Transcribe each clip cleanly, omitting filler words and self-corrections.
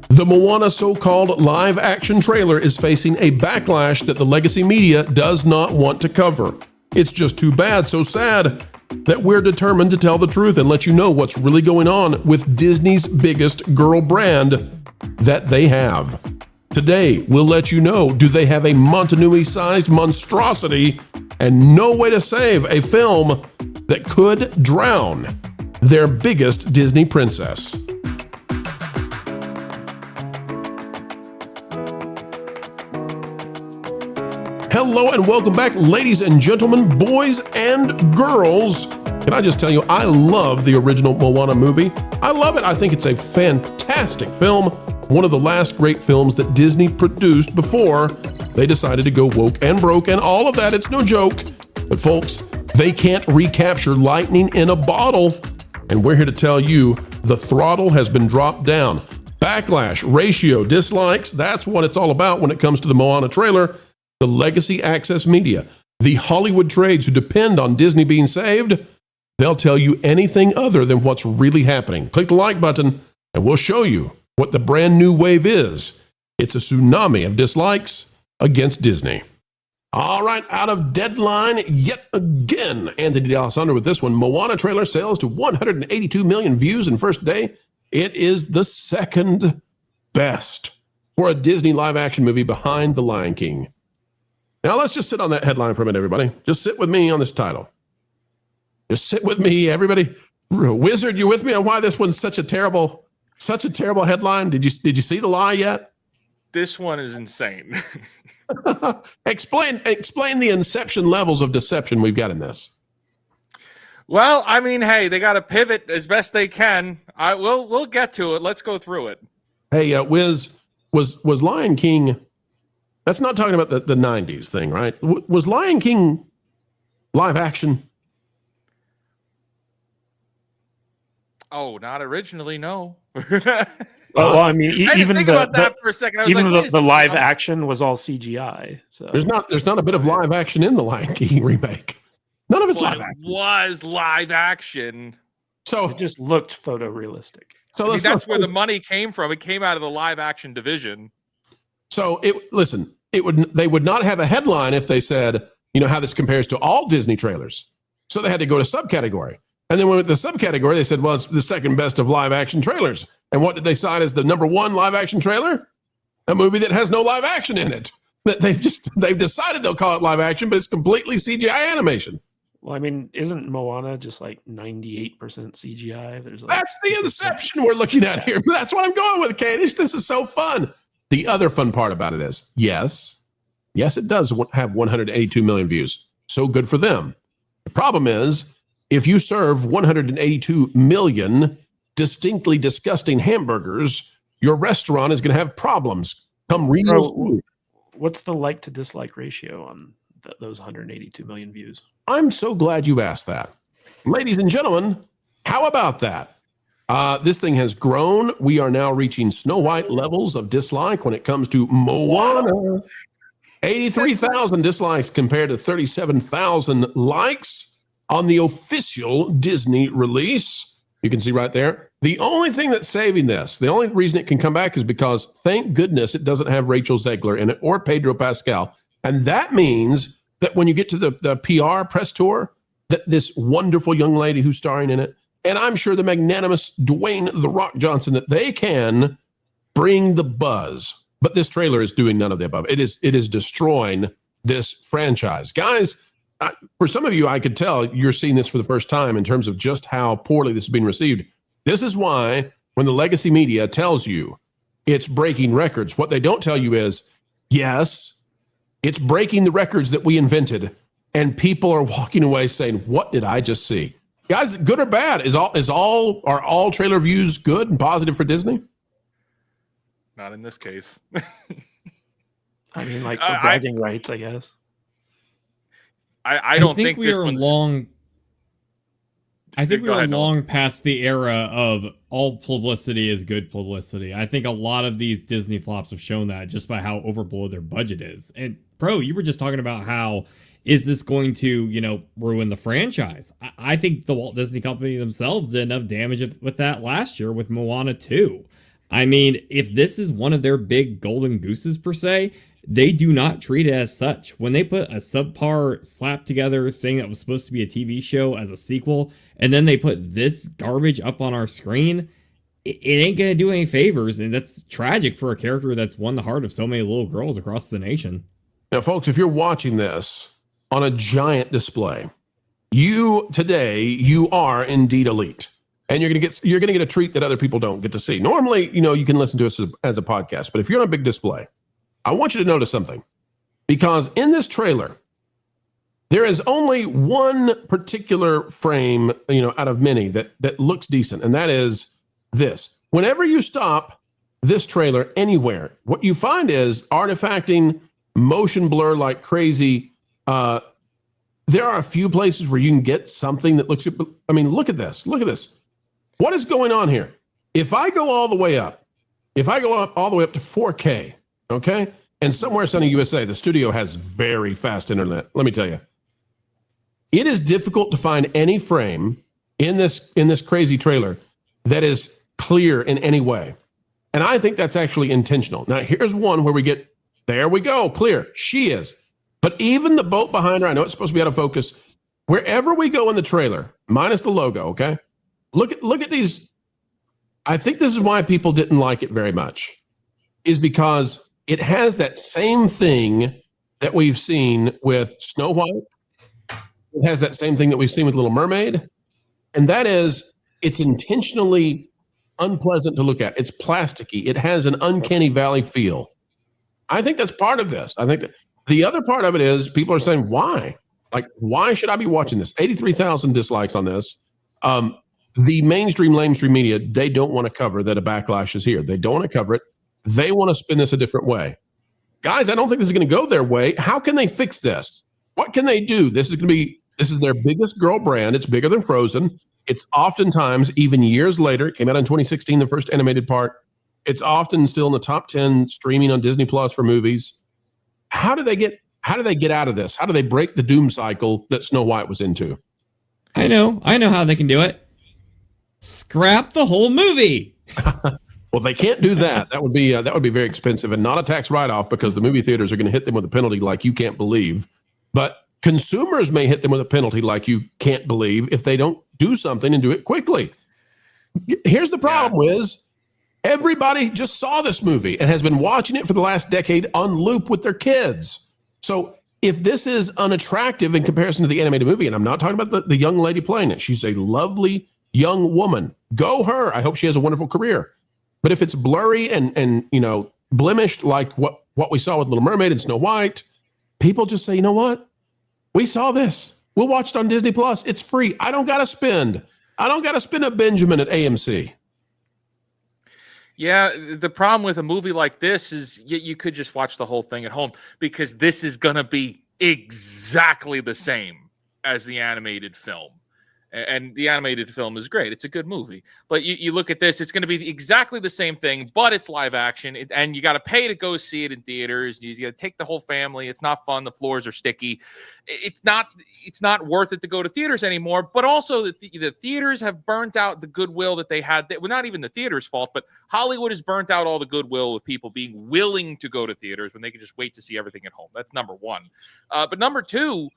The Moana so-called live-action trailer is facing a backlash that the legacy media does not want to cover. It's just too bad, so sad, that we're determined to tell the truth and let you know what's really going on with Disney's biggest girl brand that they have. Today, we'll let you know, do they have a Montanui-sized monstrosity and no way to save a film that could drown their biggest Disney princess? Hello and welcome back, ladies and gentlemen, boys and girls. Can I just tell you, I love the original Moana movie. I love it. I think it's a fantastic film. One of the last great films that Disney produced before they decided to go woke and broke and all of that. It's no joke. But folks, they can't recapture lightning in a bottle. And we're here to tell you the throttle has been dropped down. Backlash, ratio, dislikes, that's what it's all about when it comes to the Moana trailer. The legacy access media, the Hollywood trades who depend on Disney being saved, they'll tell you anything other than what's really happening. Click the like button and we'll show you what the brand new wave is. It's a tsunami of dislikes against Disney. All right, out of deadline yet again. Anthony D'Alessandro with this one. Moana trailer sales to 182 million views in first day. It is the second best for a Disney live action movie behind The Lion King. Now, let's just sit on that headline for a minute, everybody. Just sit with me on this title. Just sit with me, everybody. Wizard, you with me on why this one's such a terrible headline? Did you see the lie yet? This one is insane. Explain the inception levels of deception we've got in this. Well, I mean, hey, they got to pivot as best they can. We'll get to it. Let's go through it. Hey, Wiz, was Lion King? That's not talking about the 90s thing, right? Was Lion King live action? Oh, not originally, no. Well, I mean, even think about that for a second. I was even like, the live action was all CGI. So there's not a bit of live action in the Lion King remake. None of it's live action. It was live action. So it just looked photorealistic. So that's where the money came from. It came out of the live action division. So they would not have a headline if they said, you know, how this compares to all Disney trailers. So they had to go to subcategory. And then when the subcategory, they said, well, it's the second best of live action trailers. And what did they cite as the number one live action trailer? A movie that has no live action in it. That they've decided they'll call it live action, but it's completely CGI animation. Well, I mean, isn't Moana just like 98% CGI? That's the inception we're looking at here. That's what I'm going with, Kadish. This is so fun. The other fun part about it is, yes, it does have 182 million views. So good for them. The problem is, if you serve 182 million distinctly disgusting hamburgers, your restaurant is going to have problems come real soon. What's the like to dislike ratio on those 182 million views? I'm so glad you asked that. Ladies and gentlemen, how about that? This thing has grown. We are now reaching Snow White levels of dislike when it comes to Moana. 83,000 dislikes compared to 37,000 likes on the official Disney release. You can see right there. The only thing that's saving this, the only reason it can come back is because, thank goodness, it doesn't have Rachel Zegler in it or Pedro Pascal. And that means that when you get to the PR press tour, that this wonderful young lady who's starring in it, and I'm sure the magnanimous Dwayne "The Rock" Johnson, that they can bring the buzz. But this trailer is doing none of the above. It is destroying this franchise. Guys, for some of you, I could tell you're seeing this for the first time in terms of just how poorly this is being received. This is why when the legacy media tells you it's breaking records, what they don't tell you is, yes, it's breaking the records that we invented, and people are walking away saying, what did I just see? Guys, good or bad? Are all trailer views good and positive for Disney? Not in this case. I mean, like for bragging rights, I guess. I don't think we are long. I think we are long past the era of all publicity is good publicity. I think a lot of these Disney flops have shown that just by how overblown their budget is. And Pro, you were just talking about how is this going to, ruin the franchise? I think the Walt Disney Company themselves did enough damage with that last year with Moana 2. I mean, if this is one of their big golden gooses per se, they do not treat it as such. When they put a subpar slap together thing that was supposed to be a TV show as a sequel, and then they put this garbage up on our screen, it ain't gonna do any favors, and that's tragic for a character that's won the heart of so many little girls across the nation. Now, folks, if you're watching this on a giant display, you are indeed elite. And you're gonna get a treat that other people don't get to see. Normally, you can listen to us as a podcast, but if you're on a big display, I want you to notice something, because in this trailer, there is only one particular frame, out of many that looks decent, and that is this. Whenever you stop this trailer anywhere, what you find is artifacting, motion blur like crazy. There are a few places where you can get something that looks. I mean, look at this. Look at this. What is going on here? If I go all the way up, all the way up to 4K, okay, and somewhere in sunny USA, the studio has very fast internet. Let me tell you, it is difficult to find any frame in this crazy trailer that is clear in any way, and I think that's actually intentional. Now, here's one where there we go, clear. She is, but even the boat behind her, I know it's supposed to be out of focus. Wherever we go in the trailer, minus the logo, okay. Look at these. I think this is why people didn't like it very much, is because it has that same thing that we've seen with Snow White. It has that same thing that we've seen with Little Mermaid. And that is, it's intentionally unpleasant to look at. It's plasticky. It has an uncanny valley feel. I think that's part of this. I think that the other part of it is people are saying, why? Like, why should I be watching this? 83,000 dislikes on this. The mainstream media, they don't want to cover that a backlash is here. They don't want to cover it. They want to spin this a different way. Guys, I don't think this is going to go their way. How can they fix this? What can they do? This is their biggest girl brand. It's bigger than Frozen. It's oftentimes, even years later, it came out in 2016, the first animated part. It's often still in the top 10 streaming on Disney Plus for movies. How do they get out of this? How do they break the doom cycle that Snow White was into? I know how they can do it. Scrap the whole movie. Well, they can't do that. That would be very expensive and not a tax write-off, because the movie theaters are going to hit them with a penalty like you can't believe. But consumers may hit them with a penalty like you can't believe if they don't do something and do it quickly. Here's the problem: is everybody just saw this movie and has been watching it for the last decade on loop with their kids. So if this is unattractive in comparison to the animated movie, and I'm not talking about the young lady playing it, she's a lovely young woman. Go her. I hope she has a wonderful career. But if it's blurry and blemished like what we saw with Little Mermaid and Snow White, people just say, you know what? We saw this. We'll watch it on Disney Plus. It's free. I don't got to spend a Benjamin at AMC. Yeah, the problem with a movie like this is you could just watch the whole thing at home, because this is going to be exactly the same as the animated film. And the animated film is great. It's a good movie. But you look at this, it's going to be exactly the same thing, but it's live action. And you got to pay to go see it in theaters. You got to take the whole family. It's not fun. The floors are sticky. It's not worth it to go to theaters anymore. But also the theaters have burnt out the goodwill that they had. Well, not even the theater's fault, but Hollywood has burnt out all the goodwill of people being willing to go to theaters when they can just wait to see everything at home. That's number one. But number two,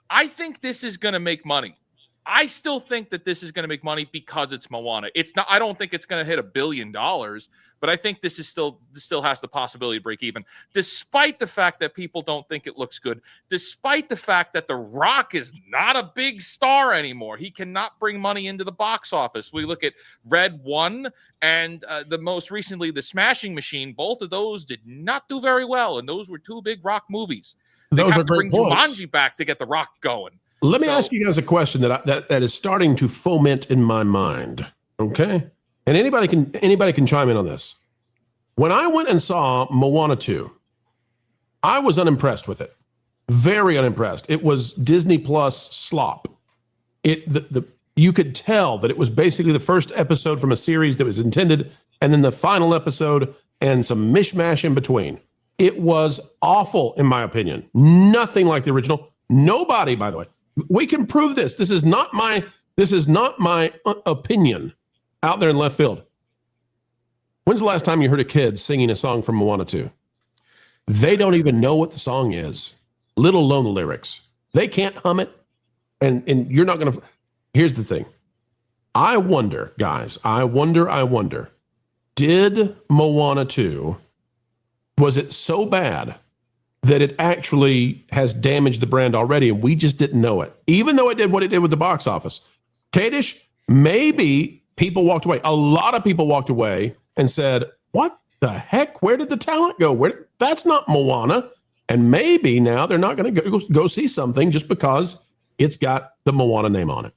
I think this is going to make money. I still think that this is going to make money because it's Moana. It's not. I don't think it's going to hit $1 billion, but I think this still has the possibility to break even, despite the fact that people don't think it looks good, despite the fact that The Rock is not a big star anymore. He cannot bring money into the box office. We look at Red 1 and the most recently, The Smashing Machine. Both of those did not do very well, and those were two big Rock movies. Those are great points. Jumanji back to get The Rock going. Let me ask you guys a question that is starting to foment in my mind. Okay, and anybody can chime in on this. When I went and saw Moana 2, I was unimpressed with it. Very unimpressed. It was Disney Plus slop. You could tell that it was basically the first episode from a series that was intended, and then the final episode and some mishmash in between. It was awful, in my opinion. Nothing like the original. Nobody, by the way. We can prove this. This is not my opinion out there in left field. When's the last time you heard a kid singing a song from Moana 2? They don't even know what the song is, let alone the lyrics. They can't hum it. And you're not going to. Here's the thing. I wonder, guys, I wonder, did Moana 2, was it so bad that it actually has damaged the brand already and we just didn't know it? Even though it did what it did with the box office. Kadish, maybe people walked away. A lot of people walked away and said, what the heck? Where did the talent go? That's not Moana. And maybe now they're not going to go see something just because it's got the Moana name on it.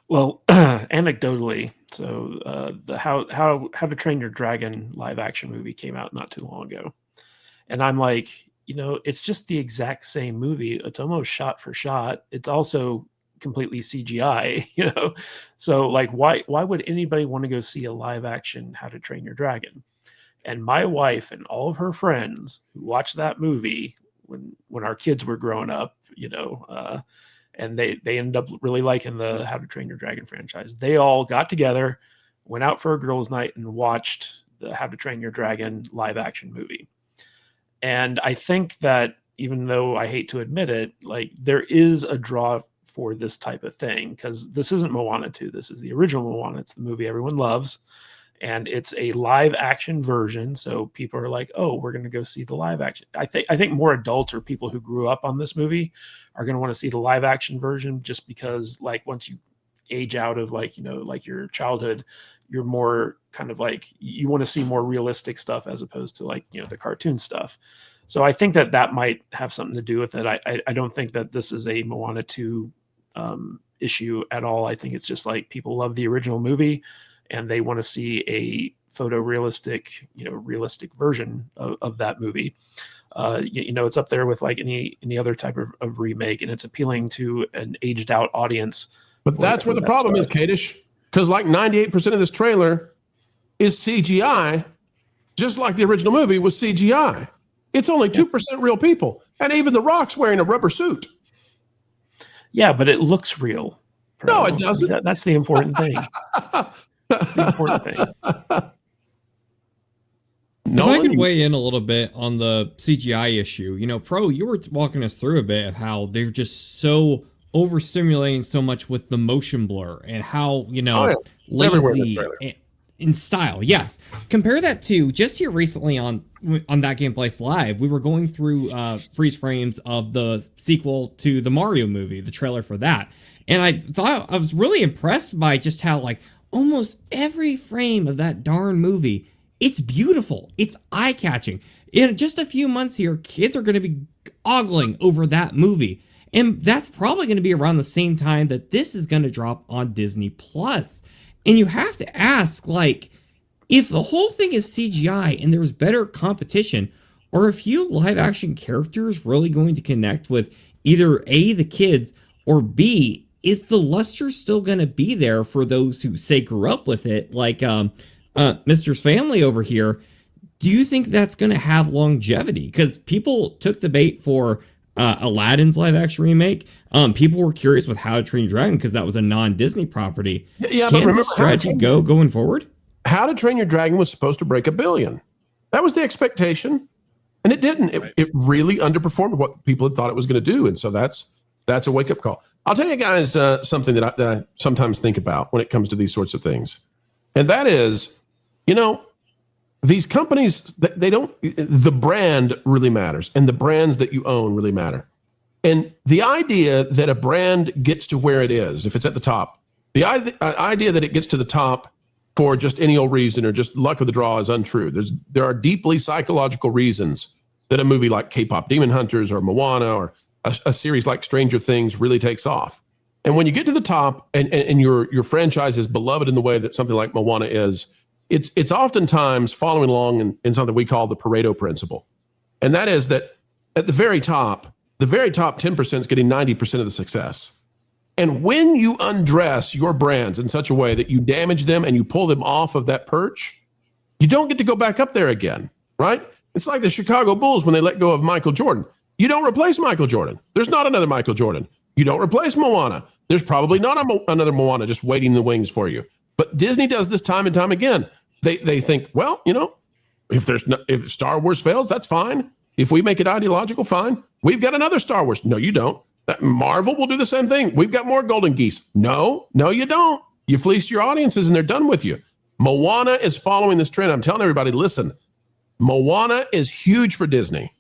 Well, anecdotally, so the How to Train Your Dragon live action movie came out not too long ago. And I'm like, it's just the exact same movie. It's almost shot for shot. It's also completely CGI, So like, why would anybody want to go see a live action How to Train Your Dragon? And my wife and all of her friends who watched that movie when our kids were growing up, and they ended up really liking the How to Train Your Dragon franchise. They all got together, went out for a girls' night, and watched the How to Train Your Dragon live action movie. And I think that even though I hate to admit it, like there is a draw for this type of thing, because this isn't Moana 2. This is the original Moana. It's the movie everyone loves. And it's a live action version. So people are like, oh, we're going to go see the live action. I think more adults or people who grew up on this movie are going to want to see the live action version, just because like once you age out of like your childhood, you're more kind of like, you want to see more realistic stuff as opposed to like, the cartoon stuff. So I think that might have something to do with it. I don't think that this is a Moana 2 issue at all. I think it's just like people love the original movie and they want to see a photorealistic, realistic version of that movie. It's up there with like any other type of remake, and it's appealing to an aged out audience. But that's where the problem is, Kadish, because like 98% of this trailer is CGI, just like the original movie was CGI. It's only 2% real people, and even The Rock's wearing a rubber suit. Yeah, but it looks real. No, it doesn't. That's the important thing. That's the important thing. If I could weigh in a little bit on the CGI issue, Pro, you were walking us through a bit of how they're just so overstimulating so much with the motion blur and how, lazy in style. Yes. Compare that to just here recently on That Game Place Live, we were going through freeze frames of the sequel to the Mario movie, the trailer for that. And I was really impressed by just how like almost every frame of that darn movie, it's beautiful. It's eye-catching. In just a few months here, kids are going to be ogling over that movie. And that's probably going to be around the same time that this is going to drop on Disney Plus. And you have to ask, like, if the whole thing is CGI and there's better competition, are a few live-action characters really going to connect with either A, the kids, or B, is the luster still going to be there for those who, say, grew up with it, like Mr.'s family over here? Do you think that's going to have longevity? Because people took the bait for Aladdin's live-action remake. People were curious with How to Train Your Dragon because that was a non-Disney property. Yeah, Can this strategy go going forward? How to Train Your Dragon was supposed to break $1 billion. That was the expectation, and it didn't. It really underperformed what people had thought it was going to do, and so that's a wake-up call. I'll tell you guys something that I sometimes think about when it comes to these sorts of things, and that is, these companies, the brand really matters, and the brands that you own really matter. And the idea that a brand gets to where it is, if it's at the top, the idea that it gets to the top for just any old reason or just luck of the draw is untrue. There are deeply psychological reasons that a movie like K-pop Demon Hunters or Moana or a series like Stranger Things really takes off. And when you get to the top and your franchise is beloved in the way that something like Moana is, it's oftentimes following along in something we call the Pareto principle. And that is that at the very top 10% is getting 90% of the success. And when you undress your brands in such a way that you damage them and you pull them off of that perch, you don't get to go back up there again, right? It's like the Chicago Bulls when they let go of Michael Jordan. You don't replace Michael Jordan. There's not another Michael Jordan. You don't replace Moana. There's probably not another Moana just waiting in the wings for you. But Disney does this time and time again. They think, well, if Star Wars fails, that's fine. If we make it ideological, fine. We've got another Star Wars. No, you don't. Marvel will do the same thing. We've got more Golden Geese. No, you don't. You fleeced your audiences and they're done with you. Moana is following this trend. I'm telling everybody, listen, Moana is huge for Disney.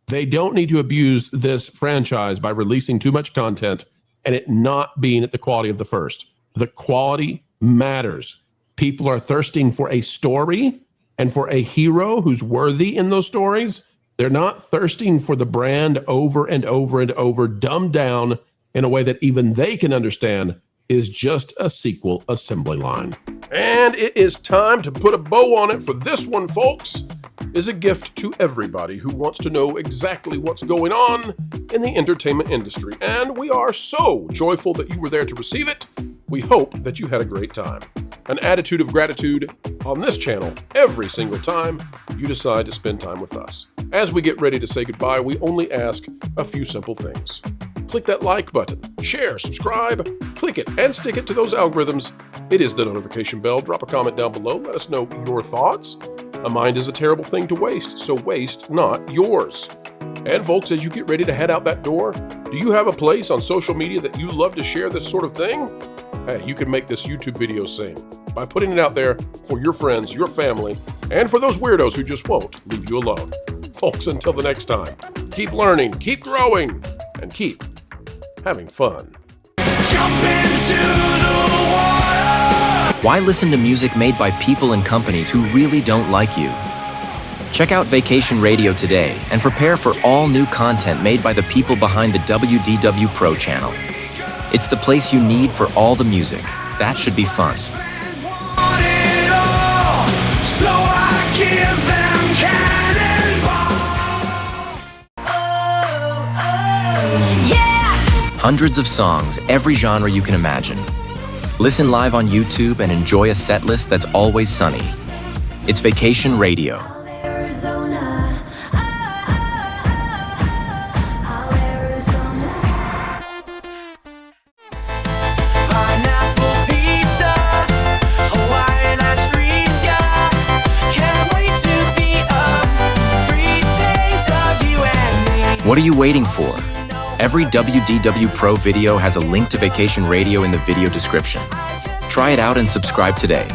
They don't need to abuse this franchise by releasing too much content and it not being at the quality of the first. The quality matters. People are thirsting for a story and for a hero who's worthy in those stories. They're not thirsting for the brand over and over and over, dumbed down in a way that even they can understand is just a sequel assembly line. And it is time to put a bow on it for this one, folks. Is a gift to everybody who wants to know exactly what's going on in the entertainment industry. And we are so joyful that you were there to receive it. We hope that you had a great time. An attitude of gratitude on this channel every single time you decide to spend time with us. As we get ready to say goodbye, we only ask a few simple things. Click that like button, share, subscribe, click it, and stick it to those algorithms. It is the notification bell. Drop a comment down below. Let us know your thoughts. A mind is a terrible thing to waste, so waste not yours. And folks, as you get ready to head out that door, do you have a place on social media that you love to share this sort of thing? Hey, you can make this YouTube video sing by putting it out there for your friends, your family, and for those weirdos who just won't leave you alone. Folks, until the next time, keep learning, keep growing, and keep having fun. Jump into the water. Why listen to music made by people and companies who really don't like you? Check out Vacation Radio today and prepare for all new content made by the people behind the WDW Pro Channel. It's the place you need for all the music. That should be fun. Want it all, so I give them cannonball. Yeah! Hundreds of songs, every genre you can imagine. Listen live on YouTube and enjoy a set list that's always sunny. It's Vacation Radio. Arizona. Pineapple pizza, Hawaiian ice freeze, yeah. Can't wait to be up. 3 days of you and me. What are you waiting for? Every WDW Pro video has a link to Vacation Radio in the video description. Try it out and subscribe today.